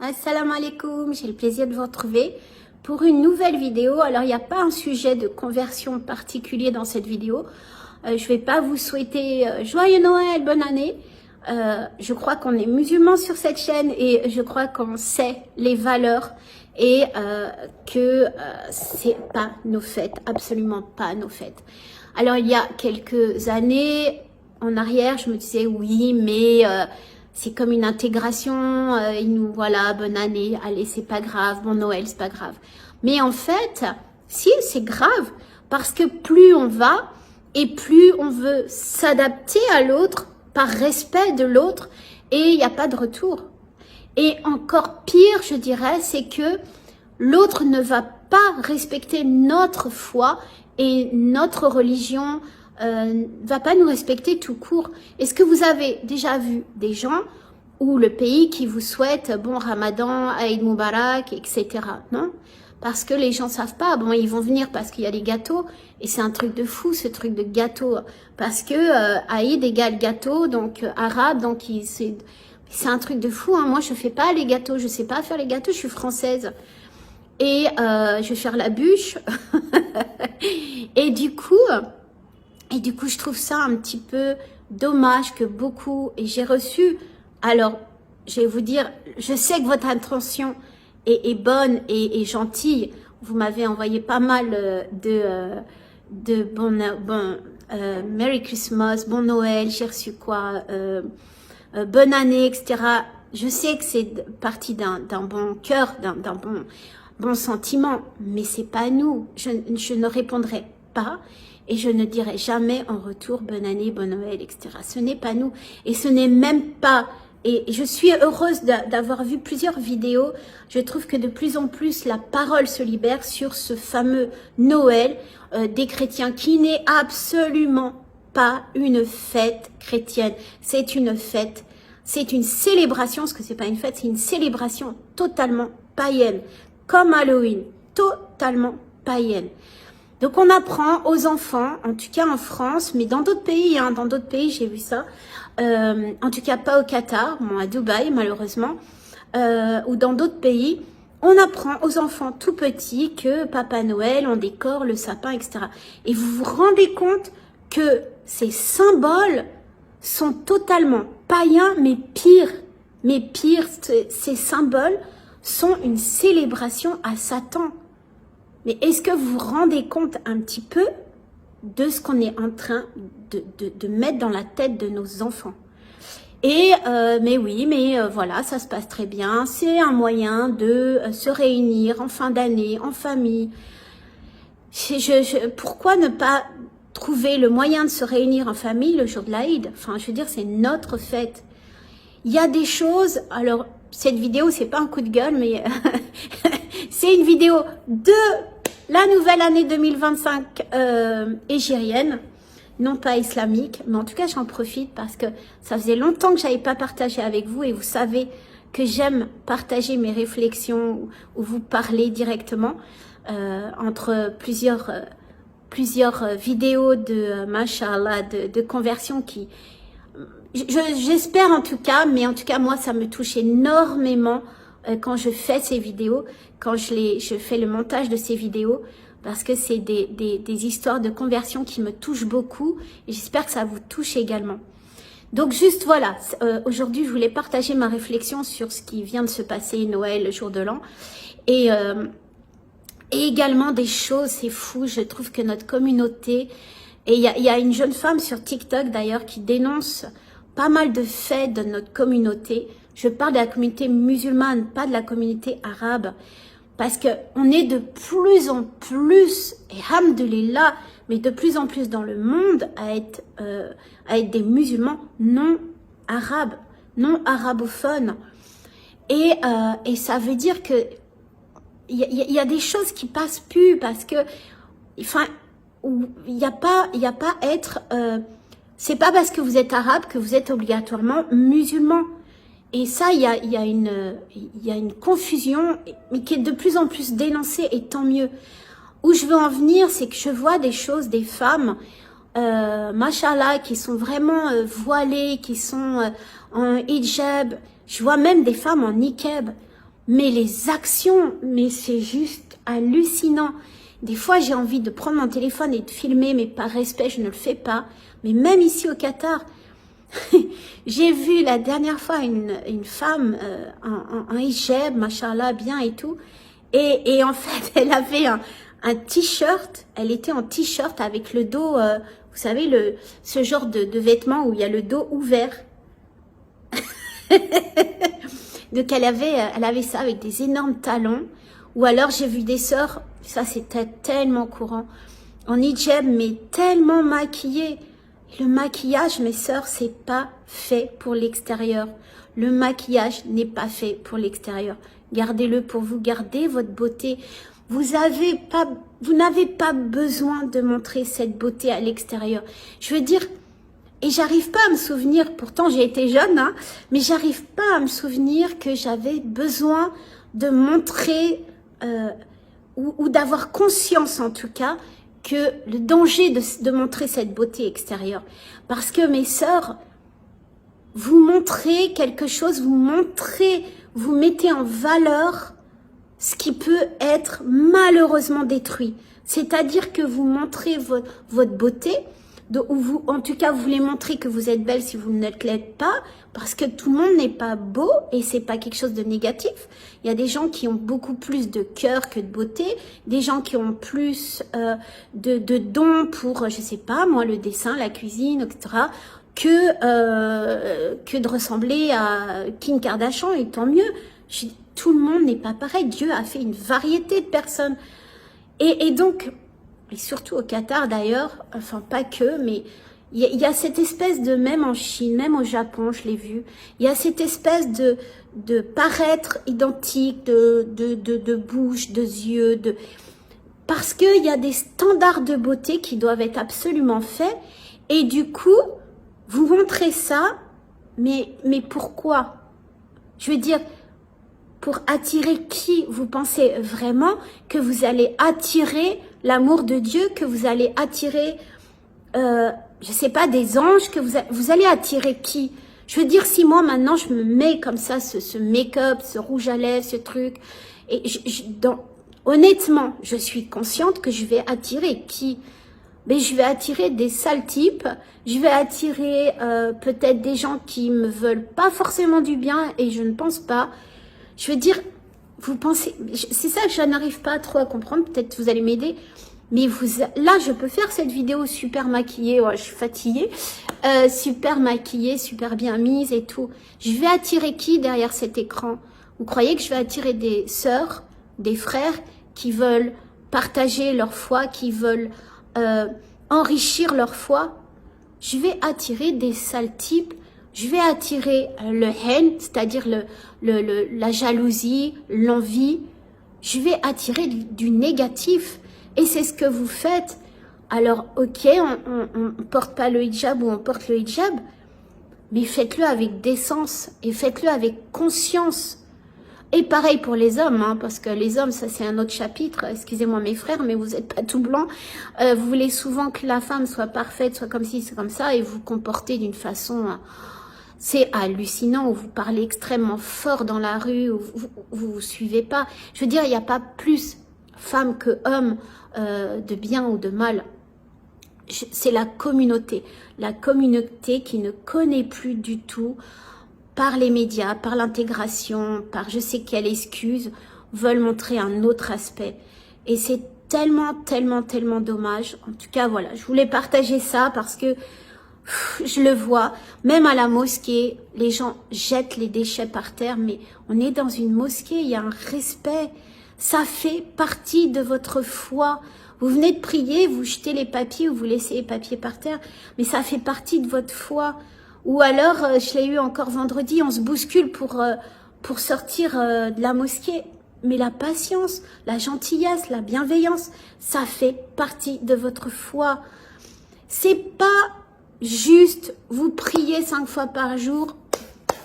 Assalamu alaikum, j'ai le plaisir de vous retrouver pour une nouvelle vidéo. Alors, il n'y a pas un sujet de conversion particulier dans cette vidéo. Je ne vais pas vous souhaiter joyeux Noël, bonne année. Je crois qu'on est musulmans sur cette chaîne et je crois qu'on sait les valeurs et que c'est pas nos fêtes, absolument pas nos fêtes. Alors, il y a quelques années en arrière, je me disais oui, mais c'est comme une intégration, ils nous voilà, bonne année, allez, c'est pas grave, bon Noël, c'est pas grave. Mais en fait, si, c'est grave, parce que plus on va et plus on veut s'adapter à l'autre par respect de l'autre et il n'y a pas de retour. Et encore pire, je dirais, c'est que l'autre ne va pas respecter notre foi et notre religion, va pas nous respecter tout court. Est-ce que vous avez déjà vu des gens ou le pays qui vous souhaite bon Ramadan, Aïd Moubarak, etc. Non? Parce que les gens savent pas. Bon, ils vont venir parce qu'il y a des gâteaux et c'est un truc de fou, ce truc de gâteau. Parce que Aïd égale gâteau, donc arabe, donc c'est un truc de fou. Hein. Moi, je fais pas les gâteaux, je sais pas faire les gâteaux, je suis française. Et je vais faire la bûche. Et du coup, je trouve ça un petit peu dommage que beaucoup, et j'ai reçu, alors, je vais vous dire, je sais que votre intention est bonne et gentille. Vous m'avez envoyé pas mal de Merry Christmas, bon Noël, j'ai reçu quoi, bonne année, etc. Je sais que c'est parti d'un bon cœur, d'un bon sentiment, mais c'est pas nous. Je ne répondrai pas. Et je ne dirai jamais en retour bonne année, bon Noël, etc. Ce n'est pas nous. Et ce n'est même pas... Et je suis heureuse d'avoir vu plusieurs vidéos. Je trouve que de plus en plus, la parole se libère sur ce fameux Noël des chrétiens qui n'est absolument pas une fête chrétienne. C'est une fête, c'est une célébration, parce que c'est pas une fête, c'est une célébration totalement païenne. Comme Halloween, totalement païenne. Donc on apprend aux enfants, en tout cas en France, mais dans d'autres pays, hein, dans d'autres pays j'ai vu ça, en tout cas pas au Qatar, bon, à Dubaï malheureusement, ou dans d'autres pays, on apprend aux enfants tout petits que Papa Noël, on décore le sapin, etc. Et vous vous rendez compte que ces symboles sont totalement païens, mais pire, ces symboles sont une célébration à Satan. Mais est-ce que vous vous rendez compte un petit peu de ce qu'on est en train de mettre dans la tête de nos enfants? Et mais oui, voilà, ça se passe très bien. C'est un moyen de se réunir en fin d'année, en famille. Pourquoi ne pas trouver le moyen de se réunir en famille le jour de l'Aïd? Enfin, je veux dire, c'est notre fête. Il y a des choses... Alors, cette vidéo, c'est pas un coup de gueule, mais c'est une vidéo de la nouvelle année 2025 égérienne, non pas islamique, mais en tout cas, j'en profite parce que ça faisait longtemps que j'avais pas partagé avec vous et vous savez que j'aime partager mes réflexions ou vous parler directement entre plusieurs vidéos de machallah, de conversion qui... J'espère en tout cas, mais en tout cas moi ça me touche énormément quand je fais ces vidéos, quand je fais le montage de ces vidéos, parce que c'est des histoires de conversion qui me touchent beaucoup et j'espère que ça vous touche également. Donc juste voilà, aujourd'hui je voulais partager ma réflexion sur ce qui vient de se passer Noël, le jour de l'an, et également des choses, c'est fou, je trouve que notre communauté, et il y a une jeune femme sur TikTok d'ailleurs qui dénonce pas mal de faits de notre communauté. Je parle de la communauté musulmane, pas de la communauté arabe. Parce que on est de plus en plus, et hamdoulilah, mais de plus en plus dans le monde à être des musulmans non arabes, non arabophones. Et ça veut dire que il y a des choses qui passent plus parce que, enfin, il y a pas être... c'est pas parce que vous êtes arabe que vous êtes obligatoirement musulman. Et ça, il y a une confusion, mais qui est de plus en plus dénoncée, et tant mieux. Où je veux en venir, c'est que je vois des choses, des femmes, machallah, qui sont vraiment voilées, qui sont en hijab. Je vois même des femmes en niqab. Mais les actions, mais c'est juste hallucinant. Des fois, j'ai envie de prendre mon téléphone et de filmer, mais par respect, je ne le fais pas. Mais même ici au Qatar, j'ai vu la dernière fois une femme en hijab, machallah, bien et tout. Et en fait, elle avait un t-shirt, elle était en t-shirt avec le dos, vous savez, ce genre de vêtements où il y a le dos ouvert. Donc elle avait ça avec des énormes talons. Ou alors j'ai vu des sœurs, ça c'était tellement courant, en hijab, mais tellement maquillées. Le maquillage, mes sœurs, c'est pas fait pour l'extérieur. Le maquillage n'est pas fait pour l'extérieur. Gardez-le pour vous, gardez votre beauté. Vous n'avez pas besoin de montrer cette beauté à l'extérieur. Je veux dire, et j'arrive pas à me souvenir, pourtant j'ai été jeune, hein, mais j'arrive pas à me souvenir que j'avais besoin de montrer ou d'avoir conscience en tout cas que le danger de montrer cette beauté extérieure. Parce que mes sœurs, vous montrez quelque chose, vous mettez en valeur ce qui peut être malheureusement détruit. C'est-à-dire que vous montrez votre beauté, en tout cas, vous voulez montrer que vous êtes belle si vous ne l'êtes pas, parce que tout le monde n'est pas beau et c'est pas quelque chose de négatif. Il y a des gens qui ont beaucoup plus de cœur que de beauté, des gens qui ont plus de dons pour, je sais pas, moi, le dessin, la cuisine, etc., que de ressembler à Kim Kardashian, et tant mieux. Tout le monde n'est pas pareil. Dieu a fait une variété de personnes. Et donc, et surtout au Qatar d'ailleurs, enfin pas que, mais il y a cette espèce de, même en Chine, même au Japon, je l'ai vu, il y a cette espèce de paraître identique, de bouche, de yeux, parce qu'il y a des standards de beauté qui doivent être absolument faits, et du coup, vous montrez ça, mais pourquoi? Je veux dire, pour attirer qui? Vous pensez vraiment que vous allez attirer l'amour de Dieu, que vous allez attirer, je sais pas, des anges, que vous allez attirer qui? Je veux dire, si moi maintenant je me mets comme ça, ce make-up, ce rouge à lèvres, ce truc, et honnêtement, je suis consciente que je vais attirer qui? Mais je vais attirer des sales types, je vais attirer peut-être des gens qui me veulent pas forcément du bien, et je ne pense pas. Je veux dire, vous pensez, c'est ça que je n'arrive pas trop à comprendre, peut-être vous allez m'aider, mais là je peux faire cette vidéo super maquillée, ouais, je suis fatiguée, super maquillée, super bien mise et tout. Je vais attirer qui derrière cet écran? Vous croyez que je vais attirer des sœurs, des frères qui veulent partager leur foi, qui veulent enrichir leur foi? Je vais attirer des sales types. Je vais attirer le haine, c'est-à-dire la jalousie, l'envie. Je vais attirer du négatif. Et c'est ce que vous faites. Alors, ok, on porte pas le hijab ou on porte le hijab, mais faites-le avec décence et faites-le avec conscience. Et pareil pour les hommes, hein, parce que les hommes, ça c'est un autre chapitre. Excusez-moi mes frères, mais vous n'êtes pas tout blanc. Vous voulez souvent que la femme soit parfaite, soit comme ci, c'est comme ça, et vous comportez d'une façon... c'est hallucinant, où vous parlez extrêmement fort dans la rue, où vous suivez pas. Je veux dire, il n'y a pas plus femme que homme de bien ou de mal. C'est la communauté qui ne connaît plus du tout, par les médias, par l'intégration, par je sais quelle excuse, veulent montrer un autre aspect. Et c'est tellement, tellement, tellement dommage. En tout cas, voilà, je voulais partager ça parce que je le vois, même à la mosquée, les gens jettent les déchets par terre, mais on est dans une mosquée, il y a un respect, ça fait partie de votre foi. Vous venez de prier, vous jetez les papiers ou vous laissez les papiers par terre, mais ça fait partie de votre foi. Ou alors, je l'ai eu encore vendredi, on se bouscule pour sortir de la mosquée. Mais la patience, la gentillesse, la bienveillance, ça fait partie de votre foi. C'est pas juste vous priez 5 fois par jour,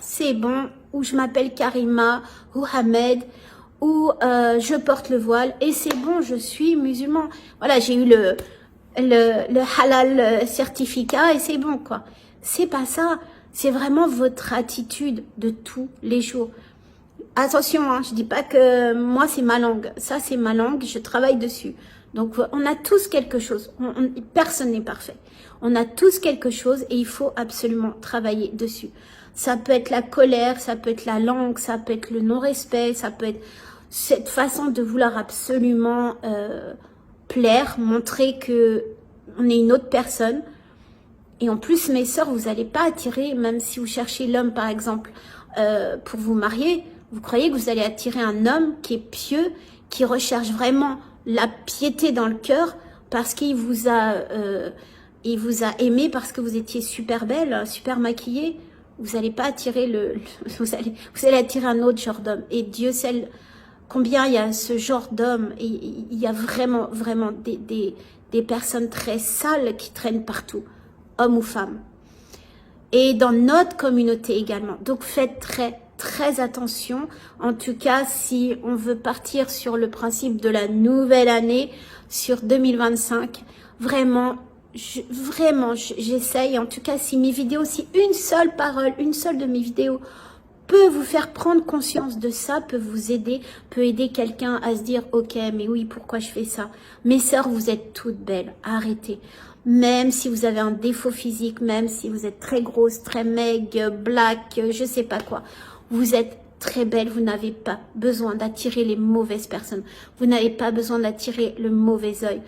c'est bon, ou je m'appelle Karima, ou Ahmed, ou je porte le voile, et c'est bon, je suis musulman. Voilà, j'ai eu le halal certificat, et c'est bon, quoi. C'est pas ça, c'est vraiment votre attitude de tous les jours. Attention, hein, je dis pas que moi c'est ma langue. Ça c'est ma langue, je travaille dessus. Donc on a tous quelque chose. Personne n'est parfait. On a tous quelque chose et il faut absolument travailler dessus. Ça peut être la colère, ça peut être la langue, ça peut être le non-respect, ça peut être cette façon de vouloir absolument plaire, montrer que on est une autre personne. Et en plus, mes sœurs, vous n'allez pas attirer, même si vous cherchez l'homme par exemple pour vous marier, vous croyez que vous allez attirer un homme qui est pieux, qui recherche vraiment la piété dans le cœur parce qu'il vous a aimé parce que vous étiez super belle, super maquillée. Vous n'allez pas attirer vous allez attirer un autre genre d'homme. Et Dieu sait combien il y a ce genre d'homme. Et il y a vraiment des personnes très sales qui traînent partout, hommes ou femmes. Et dans notre communauté également. Donc faites très attention. En tout cas, si on veut partir sur le principe de la nouvelle année, sur 2025, vraiment, j'essaye. En tout cas, si mes vidéos, si une seule parole, une seule de mes vidéos peut vous faire prendre conscience de ça, peut vous aider, peut aider quelqu'un à se dire « Ok, mais oui, pourquoi je fais ça ?» Mes sœurs, vous êtes toutes belles, arrêtez. Même si vous avez un défaut physique, même si vous êtes très grosse, très maigre, black, je sais pas quoi, vous êtes très belle, vous n'avez pas besoin d'attirer les mauvaises personnes. Vous n'avez pas besoin d'attirer le mauvais œil.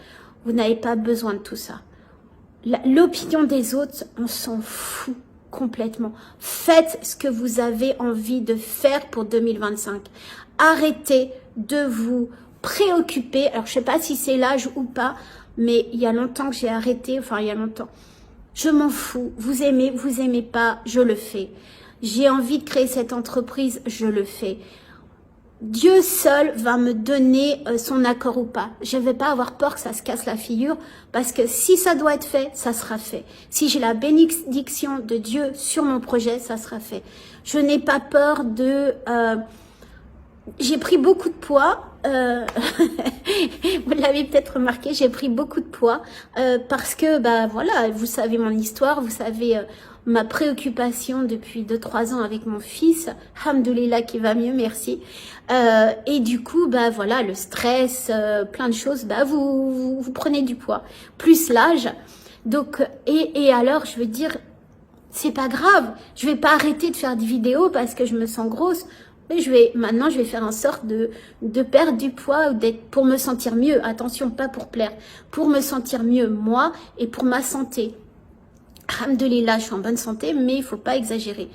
Vous n'avez pas besoin de tout ça. L'opinion des autres, on s'en fout complètement. Faites ce que vous avez envie de faire pour 2025. Arrêtez de vous préoccuper. Alors, je sais pas si c'est l'âge ou pas, mais il y a longtemps que j'ai arrêté. Enfin, il y a longtemps. Je m'en fous. Vous aimez pas, je le fais. J'ai envie de créer cette entreprise, je le fais. Dieu seul va me donner son accord ou pas. Je ne vais pas avoir peur que ça se casse la figure parce que si ça doit être fait, ça sera fait. Si j'ai la bénédiction de Dieu sur mon projet, ça sera fait. Je n'ai pas peur de... j'ai pris beaucoup de poids. Vous l'avez peut-être remarqué, j'ai pris beaucoup de poids parce que, bah voilà, vous savez mon histoire, vous savez... ma préoccupation depuis 2-3 ans avec mon fils, Alhamdoulilah qui va mieux, merci. Et du coup, bah voilà, le stress, plein de choses, bah vous prenez du poids, plus l'âge. Donc, et alors, je veux dire, c'est pas grave, je vais pas arrêter de faire des vidéos parce que je me sens grosse. Mais maintenant, je vais faire en sorte de perdre du poids pour me sentir mieux. Attention, pas pour plaire, pour me sentir mieux, moi, et pour ma santé. Alhamdoulilah, je suis en bonne santé, mais il faut pas exagérer.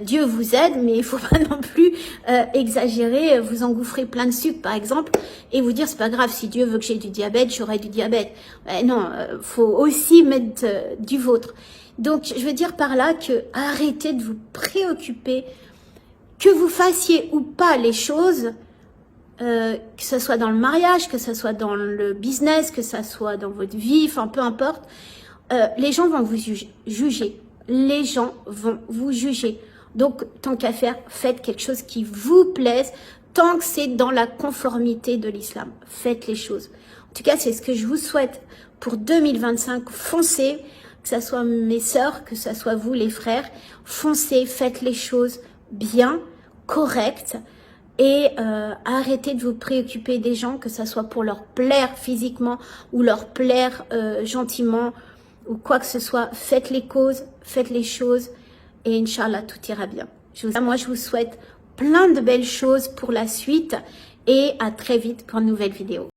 Dieu vous aide, mais il faut pas non plus exagérer, vous engouffrer plein de sucre, par exemple, et vous dire, c'est pas grave, si Dieu veut que j'ai du diabète, j'aurai du diabète. Non, faut aussi mettre du vôtre. Donc, je veux dire par là que arrêtez de vous préoccuper, que vous fassiez ou pas les choses, que ce soit dans le mariage, que ce soit dans le business, que ce soit dans votre vie, enfin, peu importe. Les gens vont vous juger. Les gens vont vous juger. Donc, tant qu'à faire, faites quelque chose qui vous plaise, tant que c'est dans la conformité de l'islam. Faites les choses. En tout cas, c'est ce que je vous souhaite pour 2025. Foncez, que ce soit mes sœurs, que ce soit vous, les frères. Foncez, faites les choses bien, correctes. Et arrêtez de vous préoccuper des gens, que ce soit pour leur plaire physiquement ou leur plaire gentiment, ou quoi que ce soit, faites les causes, faites les choses et Inch'Allah, tout ira bien. Moi, je vous souhaite plein de belles choses pour la suite et à très vite pour une nouvelle vidéo.